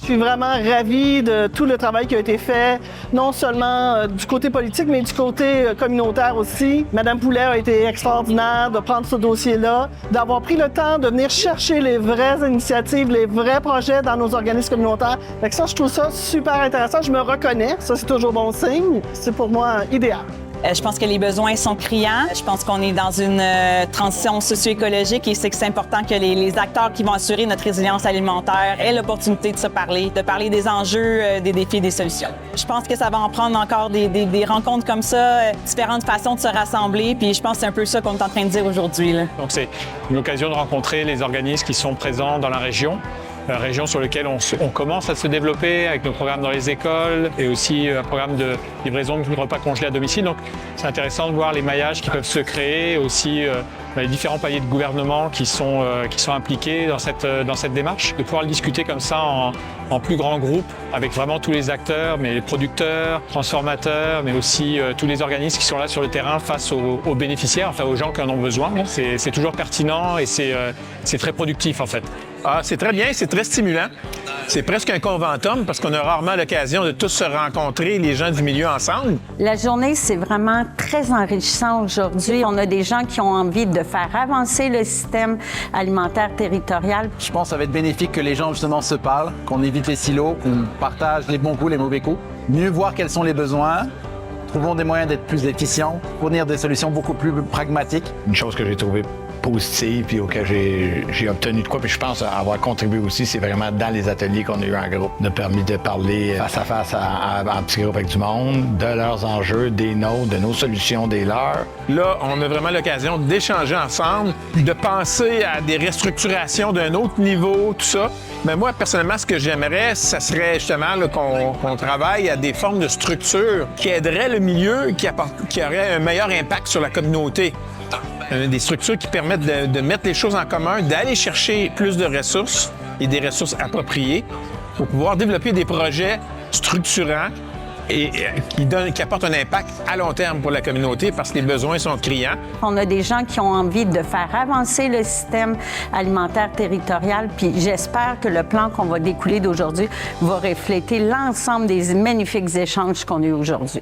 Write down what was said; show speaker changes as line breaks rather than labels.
Je suis vraiment ravie de tout le travail qui a été fait, non seulement du côté politique, mais du côté communautaire aussi. Madame Poulet a été extraordinaire de prendre ce dossier-là, d'avoir pris le temps de venir chercher les vraies initiatives, les vrais projets dans nos organismes communautaires. Fait que ça, je trouve ça super intéressant. Je me reconnais, ça c'est toujours bon signe. C'est pour moi idéal.
Je pense que les besoins sont criants. Je pense qu'on est dans une transition socio-écologique et c'est que c'est important que les acteurs qui vont assurer notre résilience alimentaire aient l'opportunité de se parler, de parler des enjeux, des défis, des solutions. Je pense que ça va en prendre encore des rencontres comme ça, différentes façons de se rassembler, puis je pense que c'est un peu ça qu'on est en train de dire aujourd'hui.
Donc c'est une occasion de rencontrer les organismes qui sont présents dans la région sur laquelle on commence à se développer avec nos programmes dans les écoles et aussi un programme de livraison de repas congelés à domicile. Donc c'est intéressant de voir les maillages qui peuvent se créer, aussi les différents paliers de gouvernement qui sont impliqués dans cette démarche. De pouvoir le discuter comme ça en plus grand groupe avec vraiment tous les acteurs, mais les producteurs, transformateurs, mais aussi tous les organismes qui sont là sur le terrain face aux bénéficiaires, enfin aux gens qui en ont besoin. C'est toujours pertinent et c'est très productif en fait.
Ah, c'est très bien, c'est très stimulant. C'est presque un conventum parce qu'on a rarement l'occasion de tous se rencontrer, les gens du milieu ensemble.
La journée, c'est vraiment très enrichissant aujourd'hui. On a des gens qui ont envie de faire avancer le système alimentaire territorial.
Je pense que ça va être bénéfique que les gens justement se parlent, qu'on évite les silos, qu'on partage les bons coups, les mauvais coups. Mieux voir quels sont les besoins. Trouvons des moyens d'être plus efficients, fournir des solutions beaucoup plus pragmatiques.
Une chose que j'ai trouvée positive puis auquel j'ai obtenu de quoi, puis je pense avoir contribué aussi, c'est vraiment dans les ateliers qu'on a eu en groupe, nous a permis de parler face à face en petit groupe avec du monde, de leurs enjeux, des nôtres, de nos solutions, des leurs.
Là, on a vraiment l'occasion d'échanger ensemble, de penser à des restructurations d'un autre niveau, tout ça. Mais moi, personnellement, ce que j'aimerais, ça serait justement qu'on travaille à des formes de structure qui aideraient le milieu, qui auraient un meilleur impact sur la communauté. Des structures qui permettent de mettre les choses en commun, d'aller chercher plus de ressources et des ressources appropriées pour pouvoir développer des projets structurants et qui apportent un impact à long terme pour la communauté parce que les besoins sont criants.
On a des gens qui ont envie de faire avancer le système alimentaire territorial, puis j'espère que le plan qu'on va découler d'aujourd'hui va refléter l'ensemble des magnifiques échanges qu'on a eu aujourd'hui.